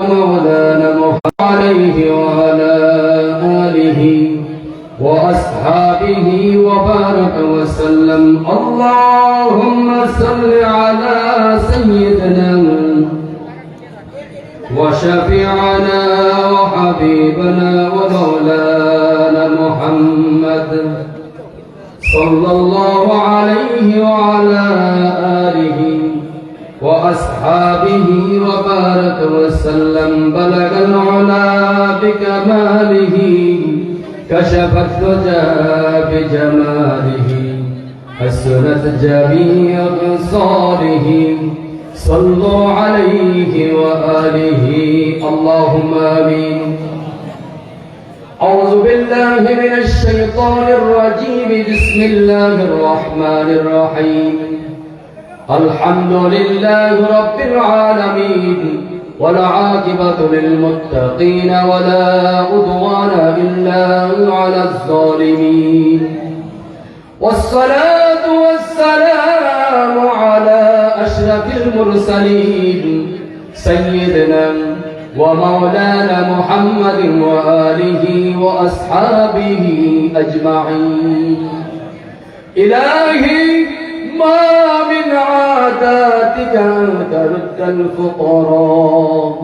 مولانا محمد عليه وعلى آله وأصحابه وبارك وسلم. اللهم صل على سيدنا وشفيعنا وحبيبنا ومولانا محمد صلى الله عليه وعلى آله وأصحابه وبارك وسلم. بلغ العلا بكماله كشف الدجى بجماله حسنت جميع خصاله. صلوا عليه وآله اللهم آمين. أعوذ بالله من الشيطان الرجيم. بسم الله الرحمن الرحيم. الحمد لله رب العالمين والعاقبة للمتقين ولا عدوان إلا على الظالمين. والصلاة والسلام على أشرف المرسلين سيدنا ومولانا محمد وآله وأصحابه أجمعين. إلهي ما من عاداتك أن ترد الفقراء،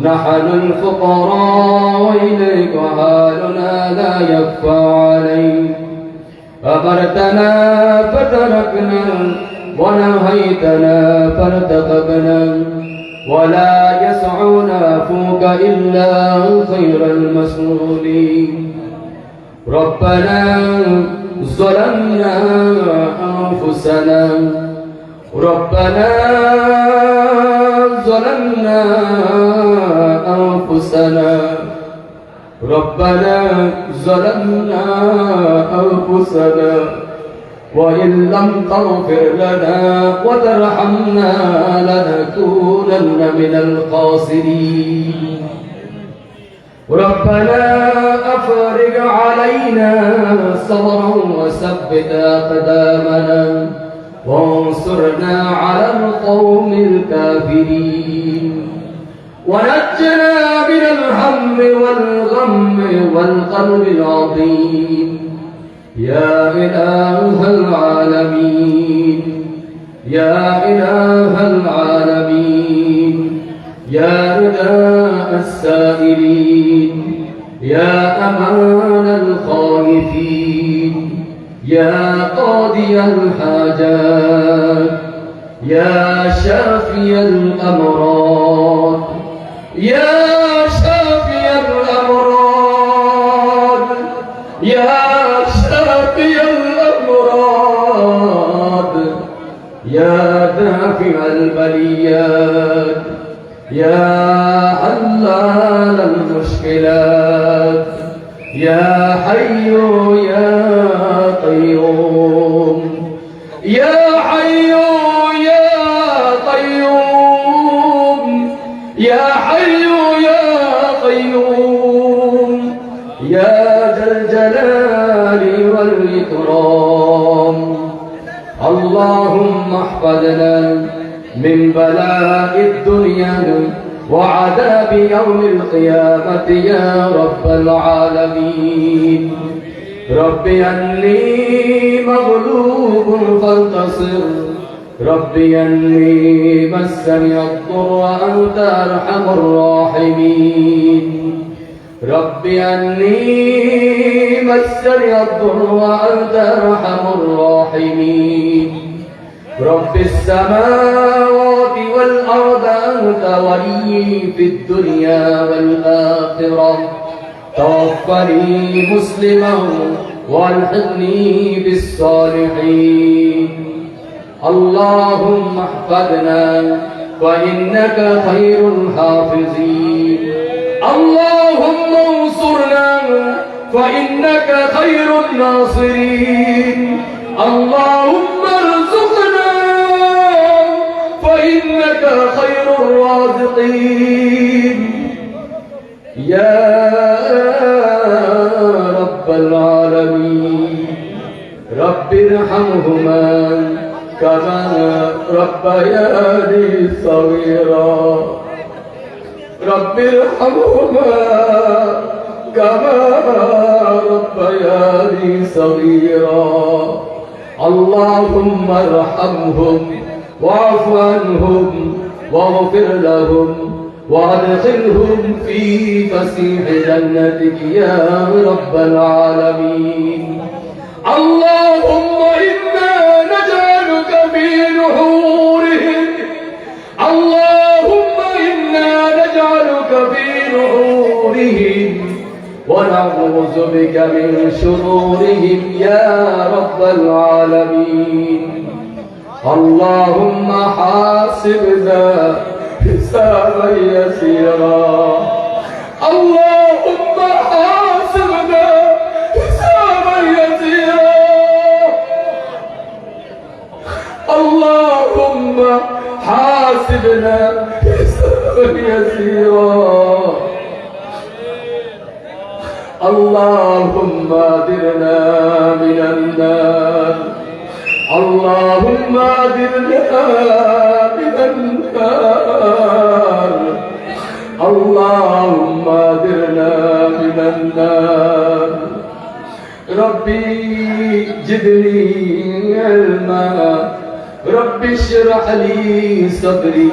نحن الفقراء وإليك حالنا لا يخفى عليك. أمرتنا فتركنا ونهيتنا فارتقبنا ولا يسعنا فوق إلا خير المسؤولين. ربنا ظلمنا أنفسنا ربنا ظلمنا أنفسنا ربنا ظلمنا أنفسنا وإن لم تغفر لنا وترحمنا لنكونن من الخاسرين. ربنا أفرج علينا صبرا وثبت أقدامنا وانصرنا على القوم الكافرين. ونجنا من الهم والغم والقلب العظيم. يا إله العالمين يا إله العالمين يا نداء السائلين يا أمان الخائفين يا قاضي الحاجات يا شافي الأمراض يا شافي الأمراض يا شافي الأمراض يا دافع البليات يا حلال المشكلات يا حي يا قيوم يا حي يا قيوم يا حي يا قيوم يا ذا الجلال والإكرام. اللهم احفظنا من بلاء الدنيا وعذاب يوم القيامة يا رب العالمين. ربي أني مغلوب فانتصر ربي أني مسني الضر وأنت أرحم الراحمين. ربي أني مسني الضر وأنت أرحم الراحمين. رب السماوات والأرض أنت ولي في الدنيا والآخرة. توفني مسلما والحقني بالصالحين. اللهم احفظنا فإنك خير الحافظين. اللهم انصرنا فإنك خير الناصرين. اللهم ارزقنا فإنك خير الرازقين. يا رب العالمين رب ارحمهما كما ربياني صغيرا رب ارحمهما كما ربياني صغيرا اللهم ارحمهم واعف عنهم واغفر لهم وادخلهم في فسيح جنتك يا رب العالمين اللهم إنا نجعلك في نحورهم اللهم إنا نجعلك في نحورهم ونعوذ بك من شرورهم يا رب العالمين اللهم حاسبنا حسابا يسيرا اللهم حاسبنا حسابا يسيرا اللهم حاسبنا حسابا يسيرا اللهم أجرنا من النار اللهم أجرنا من النار اللهم أجرنا من النار ربي زدني علما ربي اشرح لي صدري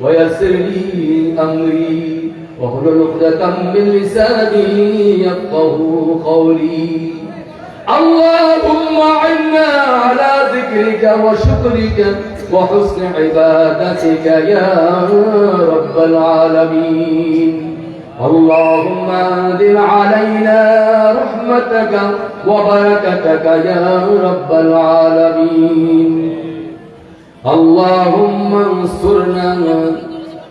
ويسر لي أمري واحلل عقدة من لساني يفقهوا قولي اللهم أعنا على ذكرك وشكرك وحسن عبادتك يا رب العالمين اللهم أنزل علينا رحمتك وبركتك يا رب العالمين اللهم انصرنا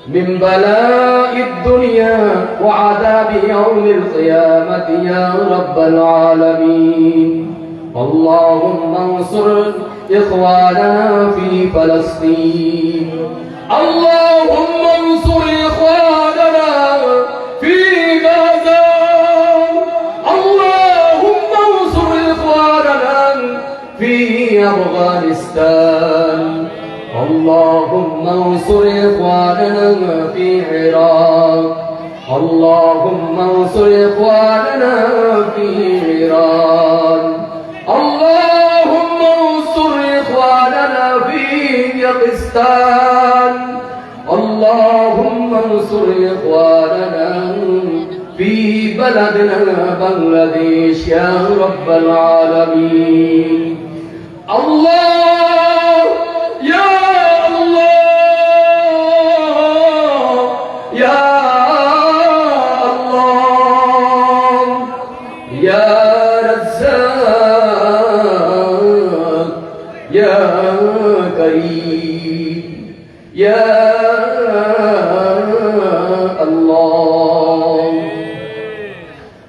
من بلاء الدنيا وعذاب يوم القيامة يا رب العالمين اللهم انصر إخواننا في فلسطين اللهم انصر إخواننا في غزة اللهم انصر إخواننا في أفغانستان اللهم انصر إخواننا في العراق اللهم انصر إخواننا في إيران اللهم انصر إخواننا في باكستان اللهم انصر إخواننا في بلدنا بنغلاديش يا رب العالمين الله يا الله يا الله يا رزاق يا كريم يا الله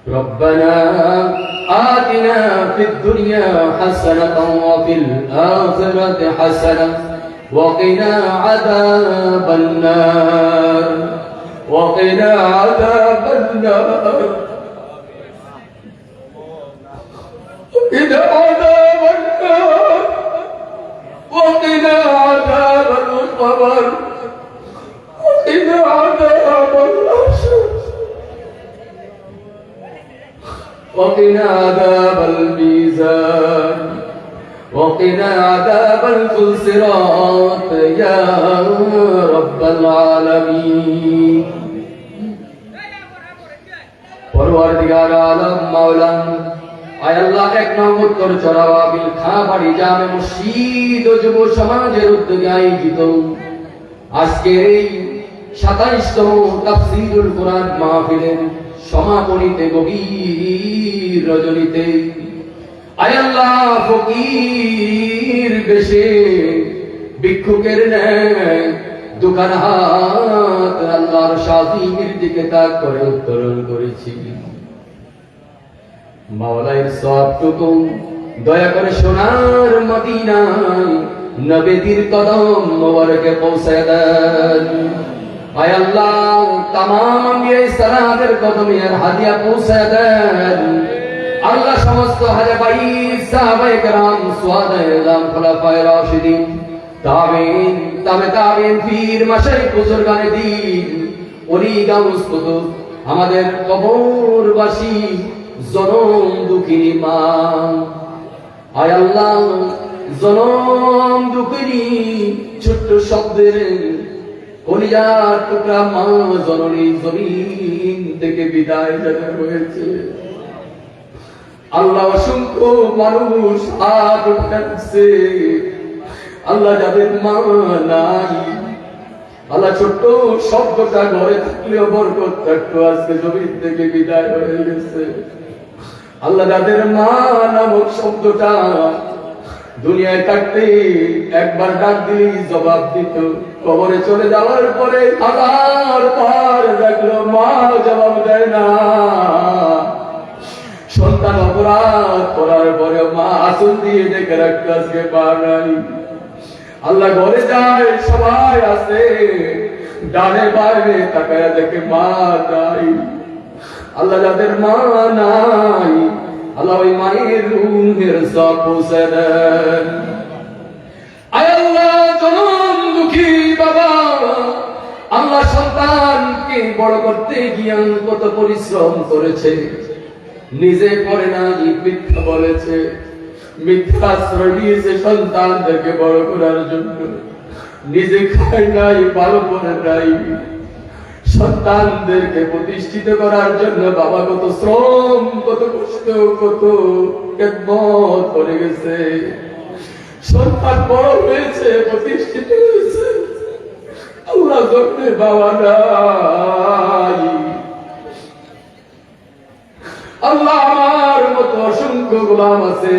ربنا آتنا في الدنيا حسنة وفي الآخرة حسنة وقنا عذاب النار وقنا عذاب النار وقنا عذاب النار وقنا عذاب القبر وقنا عذاب الحشر وقنا عذاب الميزان وقنا عذاب الصراط يا رب العالمين পরওয়ারদিগার আলম মাওলা আয় আল্লাহ এক নম্বর উত্তর চরাওয়াবিল খাবাড়ি জামে মসজিদ ও যুব সমাজের উদ্যোগে আয়োজিত আজকের এই 27তম তাফসীরুল কোরআন মাহফিলের সমাপনীতে গভীর রজনীতে আয় আল্লাহ ফকির বেশে ভিক্ষুকের ন্যায় দোকান হাত আল্লাহর শাদীর দিকে তাক করে উত্তরণ করেছি মাওলার সবটুকু দয়া করে সোনার মদিনায় নবীর কদম মোবারকে পৌঁছায় দেন আয় আল্লাহ तमाम আম্বিয়া সালামের কদমে আর হাদিয়া পৌঁছায় দেন আল্লাহ সমস্ত হাজে ভাই সাহাবায়ে کرام সুহাদায়ে আযম খোলাফায়ে রাশিদিন তাবেঈন তাবে তাবেঈন পীর মাশাইখ বুজুর্গানে দ্বীন অলি গাউস কুতুব, আমাদের কবরবাসী জনম দুঃখিনী মা। আয় আল্লাহ, জনম দুঃখিনী ছোট্ট শব্দের কলিজার টুকরা মা জননী জমিন থেকে বিদায় জানা হয়েছে। আল্লাহ, অসংখ্য মানুষ হাত উঠাচ্ছে আল্লাহ, যাদের মা নাই। আল্লাহ, ছোট্ট শব্দটা ঘরে থাকলেও বরকত থাকতো, আজকে জমিন থেকে বিদায় হয়ে গেছে। আল্লাহ, যাদের মা নামক শব্দটা দুনিয়ায় থাকতে একবার ডাক দিলেই জবাব দিত, কবরে চলে যাওয়ার পরে হাজার বার ডাকলো, মা জবাব দেয় না। সন্তান অপরাধ করার পরে মা আসল দিয়ে ডেকে রাখতো, আজকে মা নাই। আল্লাহ, ঘরে যায় সবাই আছে, ডানে বাইরে তাকায় দেখে মা নাই। আল্লাহ, যাদের মা নাই আল্লাহ ওই মায়ের রুহের সব পৌঁছে দেন। আয় আল্লাহ, জনম দুঃখী বাবা, আল্লাহ সন্তানকে বড় করতে গিয়ে কত পরিশ্রম করেছে, নিজে পড়ে নাই, মিথ্যা বলেছে, মিথ্যা আশ্রয় দিয়েছে সন্তানদেরকে বড় করার জন্য, নিজে খায় নাই, ভালো করে নাই। সন্তানদেরকে প্রতিষ্ঠিত করার জন্য বাবা কত শ্রম, কত কষ্ট, কত খেদমত করে গেছে। সন্তান বড় হয়েছে, প্রতিষ্ঠিত হয়েছে, আল্লাহ জন্য বাবা নাই। আল্লাহ, আমার মতো অসংখ্য গোলাম আছে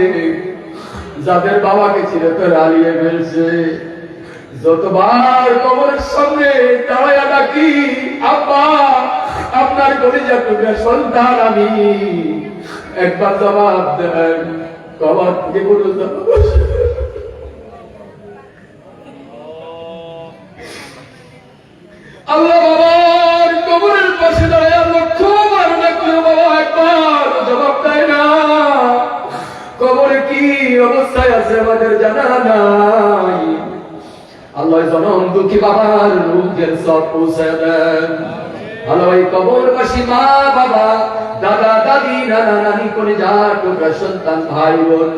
যাদের বাবাকে চিরতরে হারিয়ে ফেলছে। যতবার কবরের সামনে দাঁড়ায়া ডাকি, আব্বা আপনার কলিজা টুকরা সন্তান আমি, একবার জবাব দেন, কবর থেকে কোনো জবাব আসে না। আল্লাহ, বাবার কবরের পাশে দাঁড়ায়া লক্ষ্যবার ডাকলেও বাবা একবার জবাব দেয় না। কবরে কি অবস্থায় আছে আমাদের জানা নাই। আল্লাহ, জনম দুঃখী বাবার রুহের সব পৌঁছে দেন। আল্লাহ, কবরবাসী মা বাবা, দাদা দাদি, নানা নানি, কলিজা টুকরা সন্তান, ভাই বোন,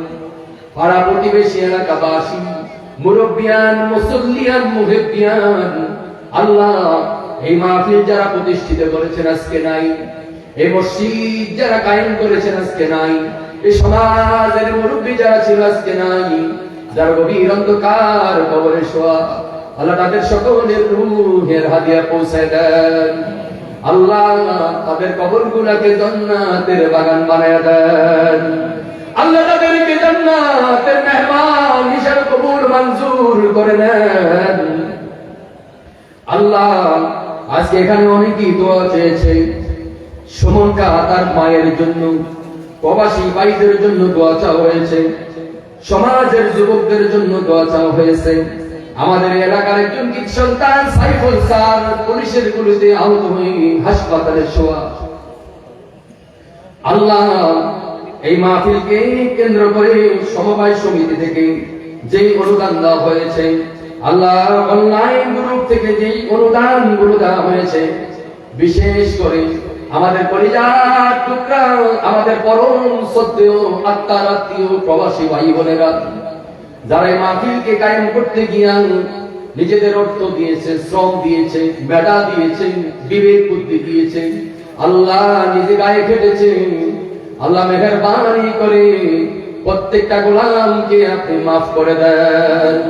পাড়া প্রতিবেশী, এলাকাবাসী, মুরব্বিয়ান, মুসল্লিয়ান, মুহিব্বিয়ান, আল্লাহ, এই মাহফিল যারা প্রতিষ্ঠিত করেছেন আজকে নাই, এই মসজিদ যারা কায়েম করেছেন আজকে নাই, এই সমাজের মুরব্বী যারা ছিল আজকে নাই, যারা গভীর অন্ধকার কবরে শোয়া, আল্লাহ তাদের সকলের রূহের হাদিয়া পৌঁছে দেন। আল্লাহ, তাদের কবরগুলোকে জান্নাতের বাগান বানায় দেন। আল্লাহ, তাদেরকে জান্নাতের মেহমান হিসেবে কবুল মঞ্জুর করে নেন। আল্লাহ, আজকে এখানে অনেকেই দোয়া চেয়েছে। সুমনকা তার মায়ের জন্য, প্রবাসী ভাইদের জন্য দোয়া চাওয়া হয়েছে, সমাজের যুবকদের জন্য দোয়া চাওয়া হয়েছে। আমাদের এলাকার একজন কৃত সন্তান সাইফুল স্যার পুলিশের গুলিতে আহত হয়ে হাসপাতালে শোয়া। আল্লাহ, এই মাহফিলকে কেন্দ্র করে সমবায় সমিতি থেকে যেই অনুদান দেওয়া হয়েছে, আল্লাহ অনলাইন গ্রুপ থেকে যেই অনুদান গুলো দেওয়া হয়েছে, বিশেষ করে আমাদের পরিবার টুকরা, আমাদের পরম শ্রদ্ধেয় আত্মার আত্মীয় প্রবাসী ভাই বোনেরা, যারা এই মাহফিলকে কায়েম করতে গিয়ে নিজেদের অর্থ দিয়েছে, শ্রম দিয়েছে, মেধা দিয়েছে, বিবেক বুদ্ধি দিয়েছে, আল্লাহ নিজে গায়ে কেটেছে। আল্লাহ মেহেরবানি করে প্রত্যেকটা গোলামকে আপনি মাফ করে দেন।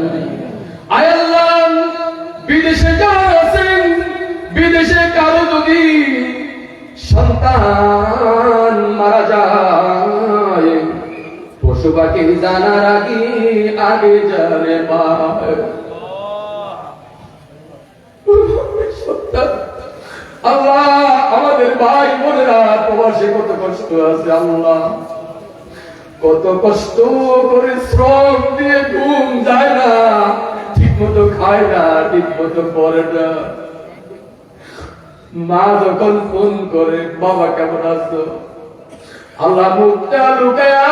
আয় আল্লাহ, বিদেশে যারা আছেন, বিদেশে কারো যদি সন্তান মারা যায়, পশু পাখি জানার আগে আগে জানে মা। আল্লাহ, আমাদের ভাই বোনেরা প্রবাসে কত কষ্ট আছে, আল্লাহ কত কষ্ট করে শ্রম দিয়ে ঘুম যায় না, ঠিক মতো খায় না, ঠিক মতো পড়ে না। মা যখন ফোন করে, বাবা কেমন আছো, আল্লাহ মুখটা লুকায়া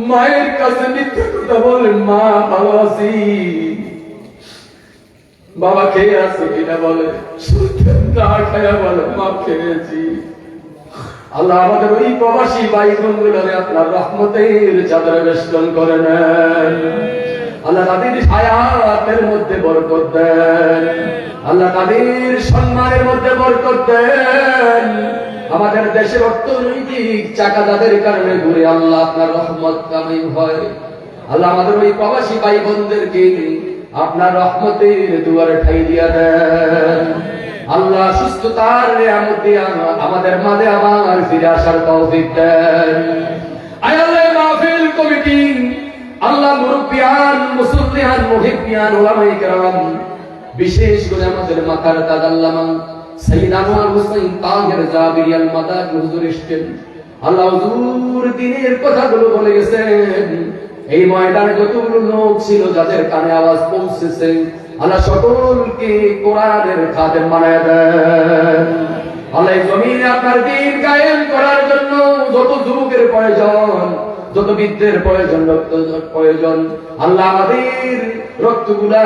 মায়ের কাছে মিথ্যা কথা বলে, মা ভালো আছি। বাবা খেয়ে আছে কিনা বলে, না খায়া বলে মা খেয়েছি। আল্লাহ আমাদের ওই প্রবাসী ভাই বোনগুলোরে আপনার রহমতের চাদরে বেষ্টন করে নেন। আল্লাহ তাদের হায়াতের মধ্যে বরকত দেন, আল্লাহ তাদের সম্মানের মধ্যে বরকত দেন। আমাদের দেশের অর্থনৈতিক চাকা যাদের কারণে ঘুরে আল্লাহ আপনার রহমত কামাই হয়। আল্লাহ আমাদের ওই প্রবাসী ভাই বোনদেরকে আপনার রহমতের দুয়ারে ঠাই দিয়া দেন। আল্লাহ সুস্থতার নিয়ামত দিয়া আমাদের মাঝে আবার ফিরে আসার তৌফিক দেন। আয় আল্লাহ মাহফিল কমিটি, আল্লাহ মুরব্বিয়ান, মুসল্লিয়ান, মুহিব্বিয়ান, উলামায়ে কেরাম, বিশেষ করে আমাদের মাথার তাজ আল্লামা সাইয়্যিদ আনোয়ার হোসেন তাহের জাবিরি আল মাদানী হুজুর এসেছেন। আল্লাহ হুজুর দ্বীনের কথাগুলো বলে গেছেন। এই ময়দানে যতগুলো লোক ছিল যাদের কানে আওয়াজ পৌঁছেছে, আল্লাহ সকলকে কোরআনের খাদেম বানায় দেন। আল্লাহ জমিনে আপনার দ্বীন কায়েম করার জন্য যত যুবকের প্রয়োজন, যত বৃদ্ধের প্রয়োজন, রক্ত প্রয়োজন, আল্লাহ আমাদের রক্তগুলা,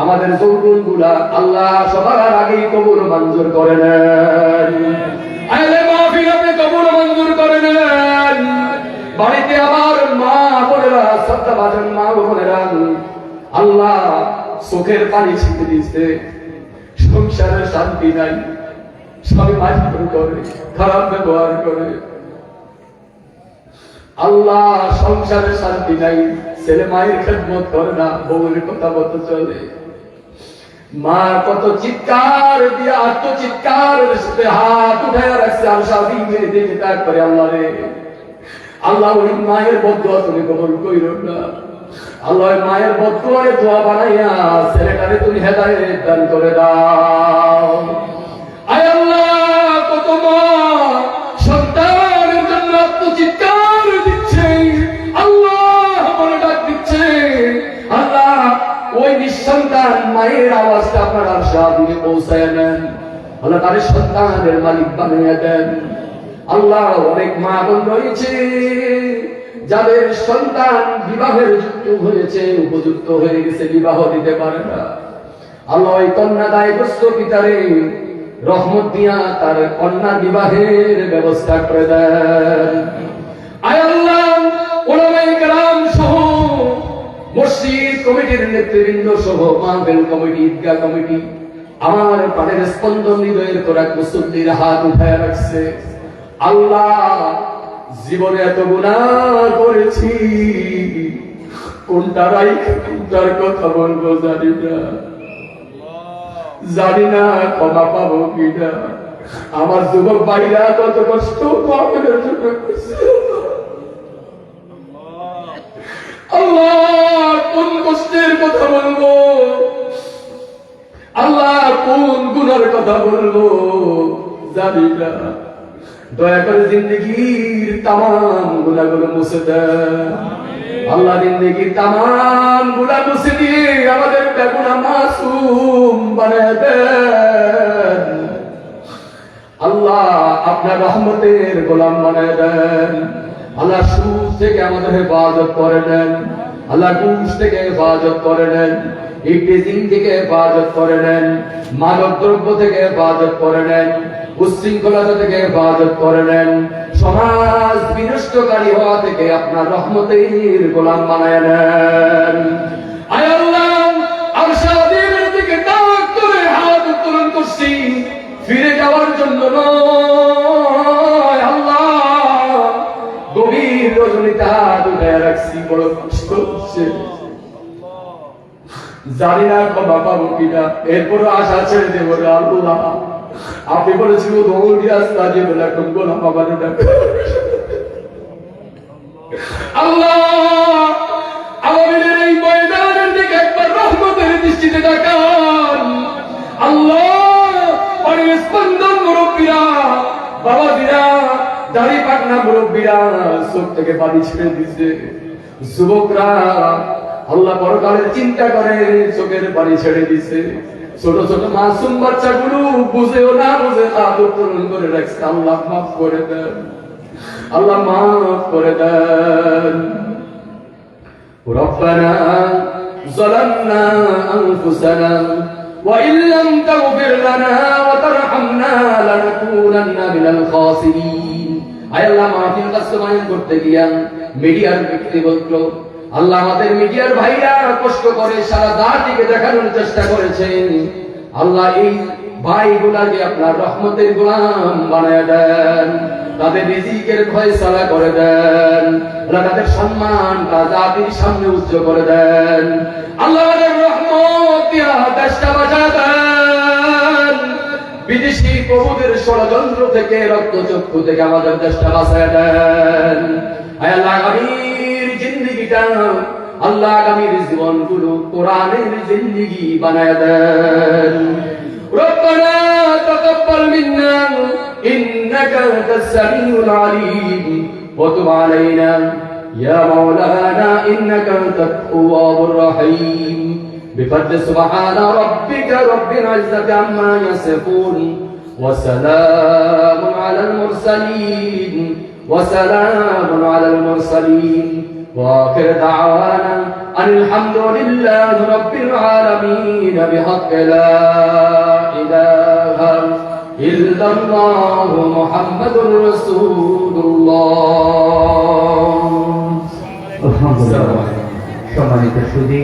আমাদের যৌবনগুলা আল্লাহ সবার আগেই কবুল মঞ্জুর করে নেন। আলে মাহফিল আপনি কবুল মঞ্জুর করে নেন। বাড়িতে আমার মা বোনেরা, শ্রদ্ধা ভাজন মা বোনেরা, আল্লাহ চোখের পানি ছিটে দিচ্ছে, সংসারের শান্তি নাই, স্বামী মারধর করে, খারাপ ব্যবহার করে, আল্লাহ সংসারের শান্তি নাই, ছেলে মায়ের খেদমত করে না, বউয়ের কথা মতো চলে। মা কত চিৎকার দিয়ে আত্মচিৎকার সাথে হাত উঠায় রাখছে, আর স্বামী মেরে দিকে তাক করে, আল্লাহ রে আল্লাহ ওই মায়ের বদদুয়া তুমি কবুল কইরো না। আল্লাহ মায়ের বদদুয়ারে দোয়া বানাইয়া ছেলেটারে তুমি হেদায়েত দান করে দাও। আয় আল্লাহ কত মা সন্তানের জন্য আত্মচিৎকার দিচ্ছে, আল্লাহ বলে ডাক দিচ্ছে, আল্লাহ ওই নিঃসন্তান মায়ের আওয়াজটা আপনার আশা দিয়ে পৌঁছায় নেন। আল্লাহ তাদের সন্তানের মালিক বানিয়ে দেন। আল্লাহ অনেক মা বোন রয়েছে যাদের সন্তান বিবাহের যুক্ত হয়েছে, উপযুক্ত হয়ে গেছে, বিবাহ দিতে পারে না। আল্লাহ ওই কন্যা দায়গ্রস্ত পিতারে রহমত দিয়া তার কন্যা বিবাহের ব্যবস্থা করে দেন। আয় আল্লাহ উলামায়ে কেরাম সহ মসজিদ কমিটির নেতৃবৃন্দ সহ মাহফিল কমিটি, ঈদগাহ কমিটি, আমার প্রাণের স্পন্দন হৃদয়ের খোরাক মুসল্লির হাত উঠায় রাখছে। আল্লাহ জীবনে এত গুনাহ করেছি, কোনটা রাইখে কোনটার কথা বলবো জানি না, ক্ষমা পাবো কিনা। আমার যুবক ভাইরা কত কষ্ট মাহফিলের জন্য করছে। আল্লাহ কোন কষ্টের কথা বলবো, আল্লাহ কোন গুনার কথা বলবো জানি না। দয়া করে জিন্দগির তামাম গুনাহগুলো মুছে দেন। আল্লাহ জিন্দগির তামাম গুনাহ মুছে দিয়ে আমাদের বেগুনা মাসুম বানায় দেন। আল্লাহ আপনার রহমতের গোলাম বানায় দেন। আল্লাহ সুদ থেকে আমাদের হেফাজত করে নেন। আল্লাহ ঘুষ থেকে হেফাজত করে নেন। ইফতিজিং থেকে হেফাজত করে নেন। মাদক দ্রব্য থেকে হেফাজত করে নেন। উচ্ছৃঙ্খলতা থেকে হেফাজত করে নেন। সমাজ বিনষ্টকারী হওয়া থেকে আপনার রহমতের গোলাম বানায় নেন। আয় আল্লাহ আরশাদের দিকে তাক করে হাত উত্তোলন করছি, ফিরে যাওয়ার জন্য নয়। আল্লাহ গভীর রজনীতে হাত উঠায় রাখছি, বড় কষ্ট হচ্ছে, জানি না ক্ষমা পাবো কিনা। এরপরও আশা ছেড়ে দেবো না। আল্লাহ আপনি বলেছিল দৌড়িয়া সাজিয়ে বলে এখন গোলাম বাবারে ডাকো। আল্লাহ আমাদের এই ময়দানের দিকে একবার রহমতের দৃষ্টিতে তাকান। আল্লাহ অনেক স্পন্দন মুরব্বীরা, বাবাজিরা, দাড়ি পাকনা মুরব্বীরা চোখ থেকে পানি ছেড়ে দিচ্ছে। যুবকরা আল্লাহ পরকালের চিন্তা করে চোখের পানি ছেড়ে দিচ্ছে। ছোট ছোট মাসুম বাচ্চাগুলো বুঝেও না বুঝে হাত উত্তোলন করে রাখছে। আল্লাহ মাফ করে দেন, আল্লাহ মাফ করে দেন। রব্বানা যালামনা আনফুসানা وإن لم تغفر لنا وترحمنا لنكونن من الخاسرين আয় আল্লাহ মাহফিল বাস্তবায়ন করতে গিয়া মিডিয়ার ব্যক্তিবর্গ আল্লাহ আমাদের মিডিয়ার ভাইরা কষ্ট করে সারা জাতিকে দেখানোর চেষ্টা করেছেন আল্লাহ এই ভাইগুলাকে আপনার রহমতের গোলাম বানায় দেন তাদের রিজিকের ফয়সালা করে দেন আল্লাহ তাদের সম্মানটা জাতির সামনে উচ্চ করে দেন আল্লাহ আমাদের রহমত দিয়া দেশটা বাঁচায় দেন বিদেশি প্রভুদের ষড়যন্ত্র থেকে রক্তচক্ষু থেকে আমাদের দেশটা বাঁচায় দেন আয় আল্লাহ আগামীর জিন্দেগিটা আল্লাহ আগামীর জীবনগুলো কোরআনের জিন্দেগি বানায় দেন ربنا تقبل منا إنك أنت السميع العليم وتب علينا يا مولانا إنك أنت التواب الرحيم بفضل سبحان ربك رب العزة عما يصفون وسلام على المرسلين وآخر دعوانا أن الحمد لله رب العالمين بحق لا إله إلا الله محمد رسول الله সম্মানিত সুধী